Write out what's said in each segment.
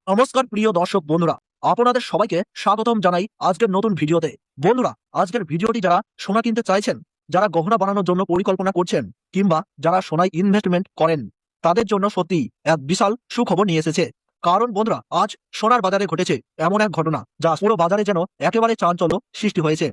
নমস্কার প্রিয় দর্শক বন্ধুরা, আপনাদের সবাইকে স্বাগতম জানাই আজকের নতুন ভিডিওতে। বন্ধুরা, আজকের ভিডিওটি যারা সোনা কিনতে চাইছেন, যারা গহনা বানানোর জন্য পরিকল্পনা করছেন, কিংবা যারা সোনায় ইনভেস্টমেন্ট করেন, তাদের জন্য সত্যি এক বিশাল সুখবর নিয়ে এসেছে। কারণ বন্ধুরা, আজ সোনার বাজারে ঘটেছে এমন এক ঘটনা যা পুরো বাজারে যেন একেবারে চাঞ্চল্য সৃষ্টি হয়েছে।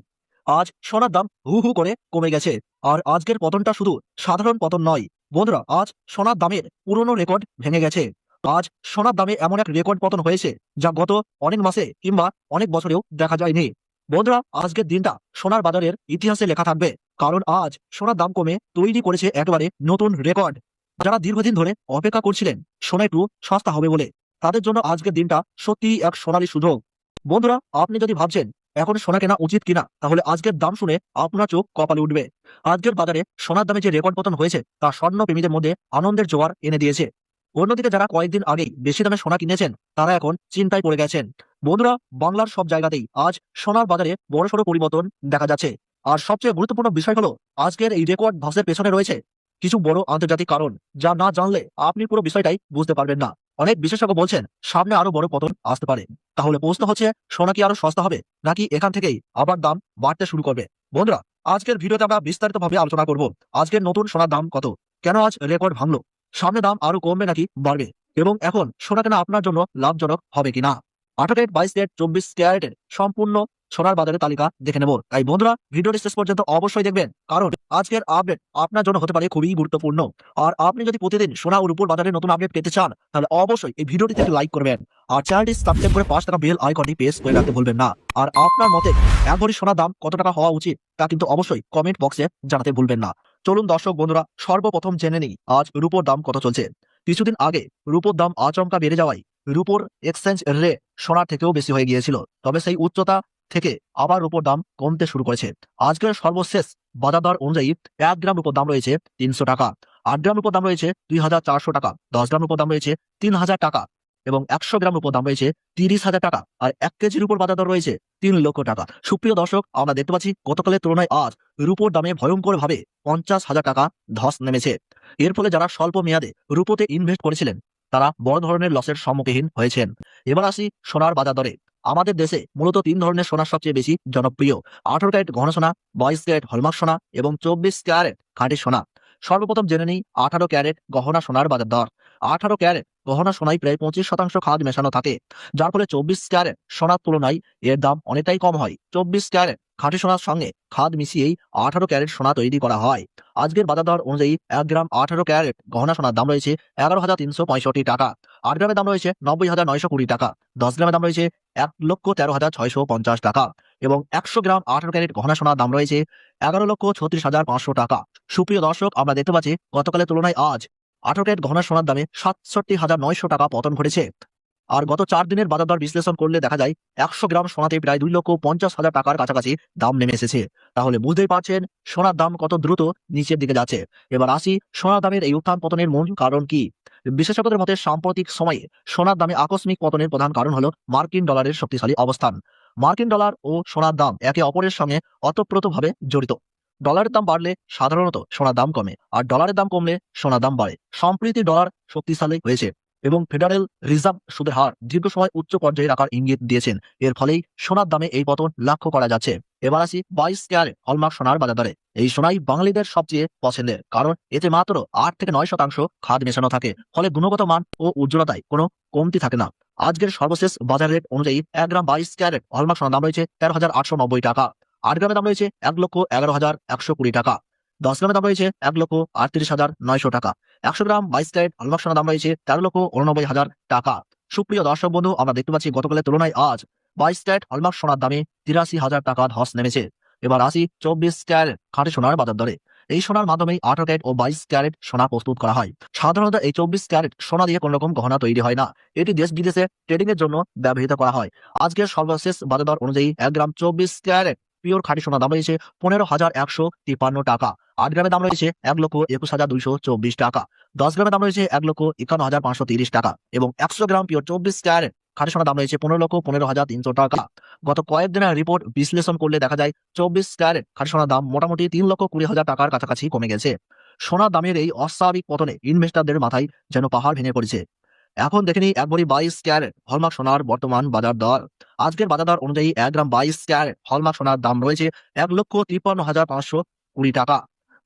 আজ সোনার দাম হু হু করে কমে গেছে। আর আজকের পতনটা শুধু সাধারণ পতন নয় বন্ধুরা, আজ সোনার দামের পুরনো রেকর্ড ভেঙে গেছে। আজ সোনার দামে এমন এক রেকর্ড পতন হয়েছে যা গত অনেক মাসে কিংবা অনেক বছরেও দেখা যায়নি। বন্ধুরা, আজকের দিনটা সোনার বাজারের ইতিহাসে লেখা থাকবে, কারণ আজ সোনার দাম কমে তৈরি করেছে একেবারে নতুন রেকর্ড। যারা দীর্ঘদিন ধরে অপেক্ষা করছিলেন সোনা একটু সস্তা হবে বলে, তাদের জন্য আজকের দিনটা সত্যিই এক সোনালী সুযোগ। বন্ধুরা, আপনি যদি ভাবছেন এখন সোনা কেনা উচিত কিনা, তাহলে আজকের দাম শুনে আপনার চোখ কপালে উঠবে। আজকের বাজারে সোনার দামে যে রেকর্ড পতন হয়েছে তা স্বর্ণ প্রেমীদের মধ্যে আনন্দের জোয়ার এনে দিয়েছে। অন্যদিকে যারা কয়েকদিন আগেই বেশি দামে সোনা কিনেছেন, তারা এখন চিন্তায় পড়ে গেছেন। বন্ধুরা, বাংলার সব জায়গাতেই আজ সোনার বাজারে বড়সড় পরিবর্তন দেখা যাচ্ছে। আর সবচেয়ে গুরুত্বপূর্ণ বিষয় হলো, আজকের এই রেকর্ড ধসের পেছনে রয়েছে কিছু বড় আন্তর্জাতিক কারণ, যা না জানলে আপনি পুরো বিষয়টাই বুঝতে পারবেন না। অনেক বিশেষজ্ঞ বলছেন সামনে আরো বড় পতন আসতে পারে। তাহলে প্রশ্ন হচ্ছে, সোনা কি আরো সস্তা হবে, নাকি এখান থেকেই আবার দাম বাড়তে শুরু করবে? বন্ধুরা, আজকের ভিডিওতে আমরা বিস্তারিতভাবে আলোচনা করব আজকের নতুন সোনার দাম কত, কেন আজ রেকর্ড ভাঙলো, সামনে দাম আরো কমবে নাকি বাড়বে, এবং এখন সোনা কেনা আপনার জন্য লাভজনক হবে কিনা। 18 ক্যারেট, 22 ক্যারেট, 24 ক্যারেটের সম্পূর্ণ সোনার বাজারের তালিকা দেখে নেব। তাই বন্ধুরা, ভিডিওটি শেষ পর্যন্ত অবশ্যই দেখবেন, কারণ আজকের আপডেট আপনার জন্য হতে পারে খুবই গুরুত্বপূর্ণ। আর আপনি যদি প্রতিদিন সোনা ও রূপোর বাজারে নতুন আপডেট পেতে চান, তাহলে অবশ্যই এই ভিডিওটিতে লাইক করবেন আর চ্যানেলটি সাবস্ক্রাইব করে পাশে থাকা বেল আইকনটি প্রেস করে রাখতে ভুলবেন না। আর আপনার মতে এক ভরি সোনার দাম কত টাকা হওয়া উচিত, তা কিন্তু অবশ্যই কমেন্ট বক্সে জানাতে ভুলবেন না। চলুন দর্শক বন্ধুরা, সর্বপ্রথম জেনে নিই আজ রূপোর দাম কত চলছে। কিছুদিন আগে রূপোর দাম আচমকা বেড়ে যাওয়ায় রূপোর এক্সচেঞ্জ রেট সোনার থেকেও বেশি হয়ে গিয়েছিল। তবে সেই উচ্চতা থেকে আবার রূপোর দাম কমতে শুরু করেছে। আজকের সর্বশেষ বাজার দর অনুযায়ী 1 গ্রাম রূপোর দাম রয়েছে 300 টাকা, 8 গ্রাম রূপোর দাম রয়েছে 2400 টাকা, 10 গ্রাম রূপোর দাম রয়েছে 3000 টাকা এবং 100 গ্রাম রূপোর দাম রয়েছে 30,000 টাকা। আর 1 কেজির উপর বাজার দর রয়েছে 3 লক্ষ টাকা। সুপ্রিয় দর্শক, আমরা দেখতে পাচ্ছি গতকালের তুলনায় আজ রূপোর দামে ভয়ঙ্কর ভাবে 50,000 টাকা ধস নেমেছে। এর ফলে যারা স্বল্প মেয়াদে রূপোতে ইনভেস্ট করেছিলেন, তারা বড় ধরনের লসের সম্মুখীন হয়েছেন। এবার আসি সোনার বাজার দরে। আমাদের দেশে মূলত 3 ধরনের সোনা সবচেয়ে বেশি জনপ্রিয়: 18 ক্যারেট ঘন সোনা, 22 ক্যারেট হলমার্ক সোনা এবং 24 ক্যারেট খাঁটি সোনা। সর্বপ্রথম জেনে নিই 18 ক্যারেট গহনা সোনার বাজার দর। 18 ক্যারেট গহনা সোনায় প্রায় 25% খাদ মেশানো থাকে, যার ফলে 24 ক্যারেট সোনার তুলনায় এর দাম অনেকটাই কম হয়। 24 ক্যারেট খাঁটি সোনার সঙ্গে খাদ মিশিয়েই 18 ক্যারেট সোনা তৈরি করা হয়। আজকের বাজার দর অনুযায়ী 1 গ্রাম 18 ক্যারেট গহনা সোনার দাম রয়েছে 11,365 টাকা, 8 গ্রামের দাম রয়েছে 90,920 টাকা, 10 গ্রামের দাম রয়েছে 1,13,650 টাকা এবং 100 গ্রাম 18 ক্যারেট গহনা সোনার দাম রয়েছে 11,36,500 টাকা। সুপ্রিয় দর্শক, আমরা দেখতে পাচ্ছি গতকালের তুলনায় আজ 18 ক্যারেট গহনা সোনার দামে 67,900 টাকা পতন ঘটেছে। আর গত 4 দিনের বাজার দর বিশ্লেষণ করলে দেখা যায় 100 গ্রাম সোনাতে প্রায় 2,50,000 টাকার কাছাকাছি দাম নেমে এসেছে। তাহলে বুঝতেই পারছেন সোনার দাম কত দ্রুত নিচের দিকে যাচ্ছে। এবার আসি, সোনার দামের এই উত্থান পতনের মূল কারণ কি। বিশেষজ্ঞদের মতে সাম্প্রতিক সময়ে সোনার দামে আকস্মিক পতনের প্রধান কারণ হলো মার্কিন ডলারের শক্তিশালী অবস্থান। মার্কিন ডলার ও সোনার দাম একে অপরের সঙ্গে ওতপ্রোতভাবে জড়িত। ডলারের দাম বাড়লে সাধারণত সোনার দাম কমে, আর ডলারের দাম কমলে সোনার দাম বাড়ে। সম্প্রতি ডলার শক্তিশালী হয়েছে এবং ফেডারেল রিজার্ভ সুদের হার দীর্ঘ সময় উচ্চ পর্যায়ে রাখার ইঙ্গিত দিয়েছেন। এর ফলেই সোনার দামে এই পতন লক্ষ্য করা যাচ্ছে। এবার আসি 22 ক্যারেট হলমার্ক সোনার বাজার দরে। এই সোনাই বাঙালিদের সবচেয়ে পছন্দের, কারণ এতে মাত্র 8 থেকে 9% খাদ মেশানো থাকে, ফলে গুণগত মান ও উজ্জ্বলতায় কোনো কমতি থাকে না। আজকের সর্বশেষ বাজার রেট অনুযায়ী 1 গ্রাম 22 ক্যারেট হলমার্ক সোনার দাম রয়েছে 13,890 টাকা, 8 গ্রামের দাম রয়েছে 1,11,120 টাকা, 10 গ্রামের দাম রয়েছে 1,38,900 টাকা, 100 গ্রাম 22 ক্যারেট হলমার্ক সোনার দাম রয়েছে 13,89,000 টাকা। সুপ্রিয় দর্শক বন্ধু, আমরা দেখতে পাচ্ছি গতকালের তুলনায় আজ 22 ক্যারেট হলমার্ক সোনার দামে 83,000 টাকা ধস নেমেছে। এবার আসি 24 ক্যারেট খাঁটি সোনার বাজার দরে। এই সোনার মাধ্যমে 18 ক্যারেট ও 22 ক্যারেট সোনা প্রস্তুত করা হয়। সাধারণত এই 24 ক্যারেট সোনা দিয়ে কোনো রকম গহনা তৈরি হয় না, এটি দেশ বিদেশে ট্রেডিং এর জন্য ব্যবহৃত করা হয়। আজকের সর্বশেষ বাজার দর অনুযায়ী 1 গ্রাম 24 ক্যারেট পিওর খাঁটি সোনার দাম রয়েছে 15,153 টাকা, 8 গ্রামের দাম রয়েছে 1,21,224 টাকা, 10 গ্রামের দাম রয়েছে 1,51,530 টাকা এবং 100 গ্রাম পিওর 24 ক্যারেট খাঁটি সোনার দাম রয়েছে 15,15,300 টাকা। গত কয়েকদিনের রিপোর্ট বিশ্লেষণ করলে দেখা যায় 24 ক্যারেট খাঁটি সোনার দাম মোটামুটি 3,20,000 টাকার কাছাকাছি কমে গেছে। সোনার দামের এই অস্বাভাবিক পতনে ইনভেস্টরদের মাথায় যেন পাহাড় ভেঙে পড়েছে। এখন দেখে নিই 1 ভরি 22 ক্যারেট হলমার্ক সোনার বর্তমান বাজার দর। আজকের বাজার দর অনুযায়ী 1 গ্রাম 22 ক্যারেট হলমার্ক সোনার দাম রয়েছে 1,53,520 টাকা।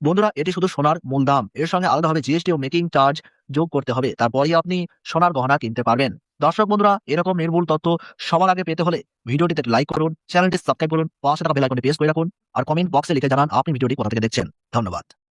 বন্ধুরা, এটি শুধু সোনার মূল দাম, এর সঙ্গে আলাদাভাবে জিএসটি ও মেকিং চার্জ যোগ করতে হবে, তারপরেই আপনি সোনার গহনা কিনতে পারবেন। দর্শক বন্ধুরা, এরকম নির্ভুল তথ্য সবার আগে পেতে হলে ভিডিওটিতে লাইক করুন, চ্যানেলটি সাবস্ক্রাইব করুন, পাশে থাকা বেল আইকনটি প্রেস করে রাখুন আর কমেন্ট বক্সে লিখে জানান আপনি ভিডিওটি কোথা থেকে দেখছেন। ধন্যবাদ।